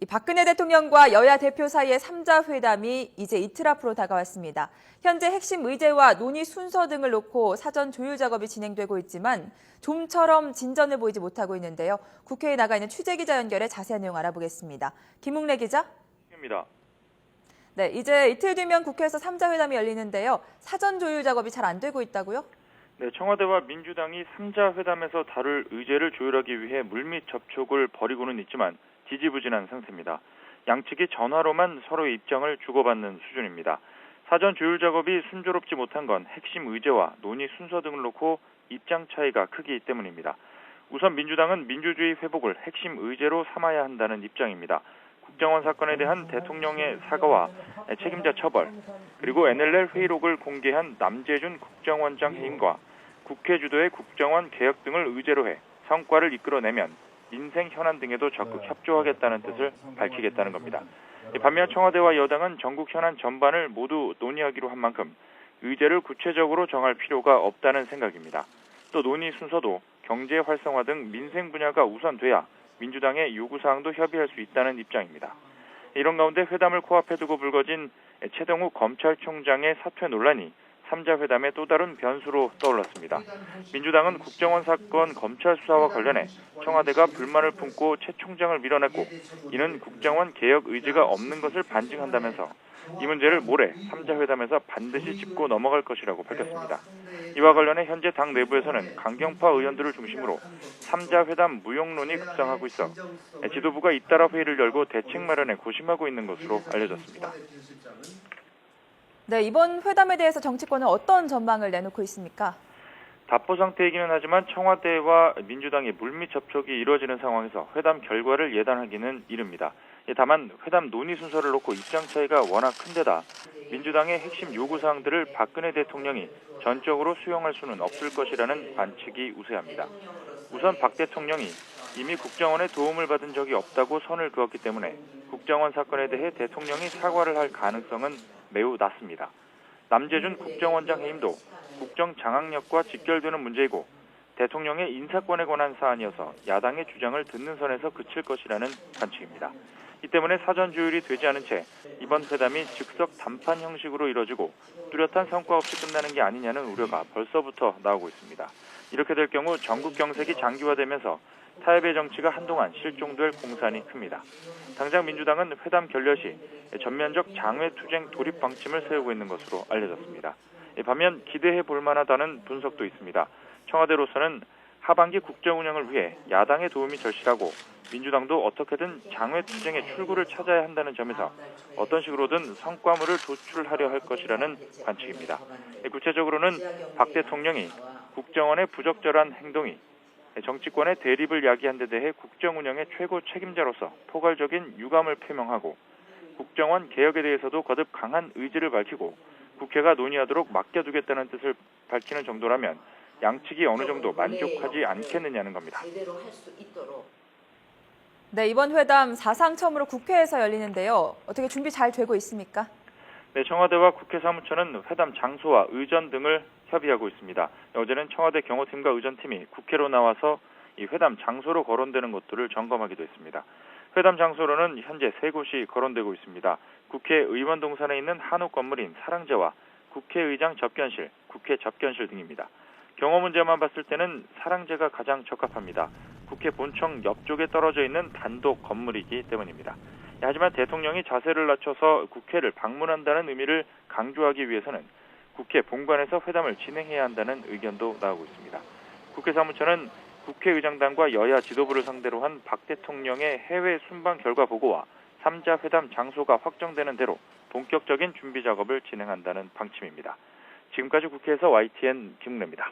이 박근혜 대통령과 여야 대표 사이의 3자 회담이 이제 이틀 앞으로 다가왔습니다. 현재 핵심 의제와 논의 순서 등을 놓고 사전 조율 작업이 진행되고 있지만 좀처럼 진전을 보이지 못하고 있는데요. 국회에 나가 있는 취재기자 연결해 자세한 내용 알아보겠습니다. 김웅래 기자. 입니다. 네, 이제 이틀 뒤면 국회에서 3자 회담이 열리는데요. 사전 조율 작업이 잘 안 되고 있다고요? 네, 청와대와 민주당이 3자 회담에서 다룰 의제를 조율하기 위해 물밑 접촉을 벌이고는 있지만 지지부진한 상태입니다. 양측이 전화로만 서로의 입장을 주고받는 수준입니다. 사전 조율 작업이 순조롭지 못한 건 핵심 의제와 논의 순서 등을 놓고 입장 차이가 크기 때문입니다. 우선 민주당은 민주주의 회복을 핵심 의제로 삼아야 한다는 입장입니다. 국정원 사건에 대한 대통령의 사과와 책임자 처벌, 그리고 NLL 회의록을 공개한 남재준 국정원장 해임과 국회 주도의 국정원 개혁 등을 의제로 해 성과를 이끌어내면 민생 현안 등에도 적극 협조하겠다는 뜻을 밝히겠다는 겁니다. 반면 청와대와 여당은 전국 현안 전반을 모두 논의하기로 한 만큼 의제를 구체적으로 정할 필요가 없다는 생각입니다. 또 논의 순서도 경제 활성화 등 민생 분야가 우선돼야 민주당의 요구사항도 협의할 수 있다는 입장입니다. 이런 가운데 회담을 코앞에 두고 불거진 최동욱 검찰총장의 사퇴 논란이 3자 회담의 또 다른 변수로 떠올랐습니다. 민주당은 국정원 사건 검찰 수사와 관련해 청와대가 불만을 품고 최 총장을 밀어냈고 이는 국정원 개혁 의지가 없는 것을 반증한다면서 이 문제를 모레 3자 회담에서 반드시 짚고 넘어갈 것이라고 밝혔습니다. 이와 관련해 현재 당 내부에서는 강경파 의원들을 중심으로 3자 회담 무용론이 급상하고 있어 지도부가 잇따라 회의를 열고 대책 마련에 고심하고 있는 것으로 알려졌습니다. 네, 이번 회담에 대해서 정치권은 어떤 전망을 내놓고 있습니까? 답보 상태이기는 하지만 청와대와 민주당의 물밑 접촉이 이루어지는 상황에서 회담 결과를 예단하기는 이릅니다. 다만 회담 논의 순서를 놓고 입장 차이가 워낙 큰 데다 민주당의 핵심 요구사항들을 박근혜 대통령이 전적으로 수용할 수는 없을 것이라는 관측이 우세합니다. 우선 박 대통령이 이미 국정원의 도움을 받은 적이 없다고 선을 그었기 때문에 국정원 사건에 대해 대통령이 사과를 할 가능성은 매우 낮습니다. 남재준 국정원장 해임도 국정 장악력과 직결되는 문제이고 대통령의 인사권에 관한 사안이어서 야당의 주장을 듣는 선에서 그칠 것이라는 관측입니다. 이 때문에 사전 조율이 되지 않은 채 이번 회담이 즉석談判 형식으로 이뤄지고 뚜렷한 성과 없이 끝나는 게 아니냐는 우려가 벌써부터 나오고 있습니다. 이렇게 될 경우 전국 경색이 장기화되면서 타협의 정치가 한동안 실종될 공산이 큽니다. 당장 민주당은 회담 결렬 시 전면적 장외투쟁 돌입 방침을 세우고 있는 것으로 알려졌습니다. 반면 기대해 볼 만하다는 분석도 있습니다. 청와대로서는 하반기 국정 운영을 위해 야당의 도움이 절실하고 민주당도 어떻게든 장외투쟁의 출구를 찾아야 한다는 점에서 어떤 식으로든 성과물을 도출하려 할 것이라는 관측입니다. 구체적으로는 박 대통령이 국정원의 부적절한 행동이 정치권의 대립을 야기한 데 대해 국정 운영의 최고 책임자로서 포괄적인 유감을 표명하고 국정원 개혁에 대해서도 거듭 강한 의지를 밝히고 국회가 논의하도록 맡겨두겠다는 뜻을 밝히는 정도라면 양측이 어느 정도 만족하지 않겠느냐는 겁니다. 네, 이번 회담 사상 처음으로 국회에서 열리는데요. 어떻게 준비 잘 되고 있습니까? 네, 청와대와 국회 사무처는 회담 장소와 의전 등을 협의하고 있습니다. 어제는 청와대 경호팀과 의전팀이 국회로 나와서 이 회담 장소로 거론되는 것들을 점검하기도 했습니다. 회담 장소로는 현재 3곳이 거론되고 있습니다. 국회 의원 동산에 있는 한옥 건물인 사랑제와 국회의장 접견실, 국회 접견실 등입니다. 경호 문제만 봤을 때는 사랑제가 가장 적합합니다. 국회 본청 옆쪽에 떨어져 있는 단독 건물이기 때문입니다. 하지만 대통령이 자세를 낮춰서 국회를 방문한다는 의미를 강조하기 위해서는 국회 본관에서 회담을 진행해야 한다는 의견도 나오고 있습니다. 국회 사무처는 국회의장단과 여야 지도부를 상대로 한 박 대통령의 해외 순방 결과 보고와 3자 회담 장소가 확정되는 대로 본격적인 준비 작업을 진행한다는 방침입니다. 지금까지 국회에서 YTN 김웅래입니다.